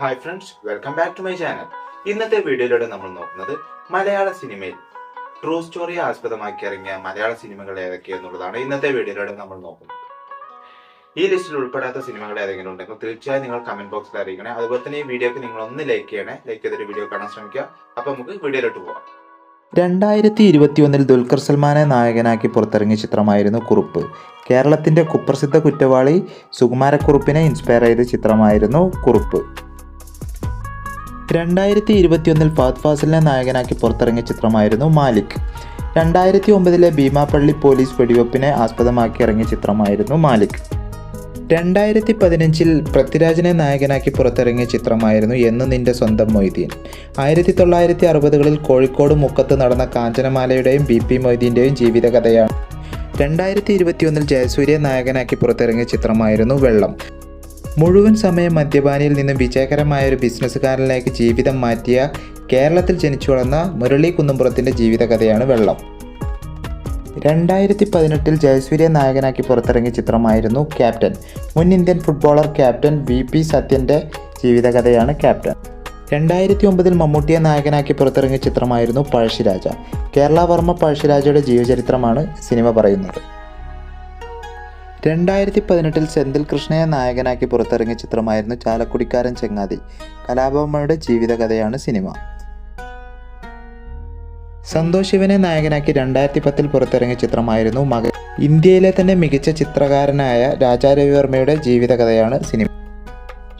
Hi friends, welcome back to my channel. ഇന്നത്തെ വീഡിയോയിലൂടെ നമ്മൾ നോക്കുന്നത് മലയാള സിനിമയിൽ ട്രൂ സ്റ്റോറിയെ ആസ്പദമാക്കി ഇറങ്ങിയ മലയാള സിനിമകൾ ഏതൊക്കെയെന്നുള്ളതാണ് ഇന്നത്തെ വീഡിയോയിലൂടെ നമ്മൾ നോക്കുന്നത്. ഈ ലിസ്റ്റിൽ ഉൾപ്പെടാത്ത സിനിമകൾ ഏതെങ്കിലും ഉണ്ടെങ്കിൽ തീർച്ചയായും നിങ്ങൾ കമന്റ് ബോക്സിൽ അറിയിക്കണേ. അതുപോലെ തന്നെ ഈ വീഡിയോക്ക് നിങ്ങൾ ഒന്ന് ലൈക്ക് ചെയ്യണേ. ലൈക്ക് ചെയ്തിട്ട് വീഡിയോ കാണാൻ ശ്രമിക്കുക. അപ്പൊ നമുക്ക് വീഡിയോയിലോട്ട് പോകാം. 2021 ദുൽഖർ സൽമാനെ നായകനാക്കി പുറത്തിറങ്ങിയ ചിത്രമായിരുന്നു കുറുപ്പ്. കേരളത്തിൻ്റെ കുപ്രസിദ്ധ കുറ്റവാളി സുകുമാരക്കുറുപ്പിനെ ഇൻസ്പയർ ചെയ്ത ചിത്രമായിരുന്നു കുറുപ്പ്. 2021 ഫഹദ് ഫാസിലിനെ നായകനാക്കി പുറത്തിറങ്ങിയ ചിത്രമായിരുന്നു മാലിക്. 2009 ഭീമാപള്ളി പോലീസ് വെടിവെപ്പിനെ ആസ്പദമാക്കി ഇറങ്ങിയ ചിത്രമായിരുന്നു മാലിക്. 2015 പൃഥ്വിരാജിനെ നായകനാക്കി പുറത്തിറങ്ങിയ ചിത്രമായിരുന്നു എന്ന് നിന്റെ സ്വന്തം മൊയ്തീൻ. 1960കളിൽ കോഴിക്കോട് മുക്കത്ത് നടന്ന കാഞ്ചനമാലയുടെയും BP മൊയ്തീൻ്റെയും ജീവിതകഥയാണ്. 2021 ജയസൂര്യയെ നായകനാക്കി പുറത്തിറങ്ങിയ ചിത്രമായിരുന്നു വെള്ളം. മുഴുവൻ സമയ മദ്യപാനിയിൽ നിന്നും വിജയകരമായ ഒരു ബിസിനസ്സുകാരനിലേക്ക് ജീവിതം മാറ്റിയ കേരളത്തിൽ ജനിച്ചു വളർന്ന മുരളി കുന്നുംപുറത്തിൻ്റെ ജീവിതകഥയാണ് വെള്ളം. 2018 ജയസൂര്യ നായകനാക്കി പുറത്തിറങ്ങിയ ചിത്രമായിരുന്നു ക്യാപ്റ്റൻ. മുൻ ഇന്ത്യൻ ഫുട്ബോളർ ക്യാപ്റ്റൻ VP സത്യൻ്റെ ജീവിതകഥയാണ് ക്യാപ്റ്റൻ. 2009 മമ്മൂട്ടിയെ നായകനാക്കി പുറത്തിറങ്ങിയ ചിത്രമായിരുന്നു പഴശ്ശിരാജ. കേരളവർമ്മ പഴശ്ശിരാജയുടെ ജീവചരിത്രമാണ് സിനിമ പറയുന്നത്. 2018 സെന്തിൽ കൃഷ്ണയെ നായകനാക്കി പുറത്തിറങ്ങിയ ചിത്രമായിരുന്നു ചാലക്കുടിക്കാരൻ ചങ്ങാതി. കലാഭവന്മാരുടെ ജീവിതകഥയാണ് സിനിമ. സന്തോഷ് ശിവനെ നായകനാക്കി 2010 പുറത്തിറങ്ങിയ ചിത്രമായിരുന്നു മകൻ. ഇന്ത്യയിലെ തന്നെ മികച്ച ചിത്രകാരനായ രാജാ രവിവർമ്മയുടെ ജീവിതകഥയാണ് സിനിമ.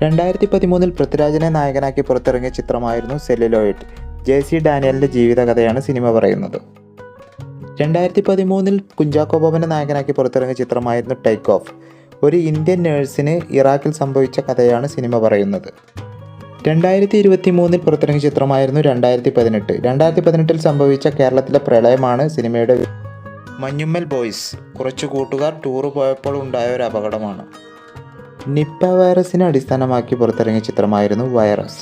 2013 പൃഥ്വിരാജിനെ നായകനാക്കി പുറത്തിറങ്ങിയ ചിത്രമായിരുന്നു സെല്ലുലോയിഡ്. JC ഡാനിയലിൻ്റെ ജീവിതകഥയാണ് സിനിമ പറയുന്നത്. 2013 കുഞ്ചാക്കോ ബോബനെ നായകനാക്കി പുറത്തിറങ്ങിയ ചിത്രമായിരുന്നു ടേക്ക് ഓഫ്. ഒരു ഇന്ത്യൻ നേഴ്സിന് ഇറാഖിൽ സംഭവിച്ച കഥയാണ് സിനിമ പറയുന്നത്. 2023 പുറത്തിറങ്ങിയ ചിത്രമായിരുന്നു 2018. 2018 സംഭവിച്ച കേരളത്തിലെ പ്രളയമാണ് സിനിമയുടെ. മഞ്ഞുമ്മൽ ബോയ്സ്. കുറച്ചു കൂട്ടുകാർ ടൂറ് പോയപ്പോൾ ഉണ്ടായ ഒരു അപകടമാണ്. നിപ്പ വൈറസിനെ അടിസ്ഥാനമാക്കി പുറത്തിറങ്ങിയ ചിത്രമായിരുന്നു വൈറസ്.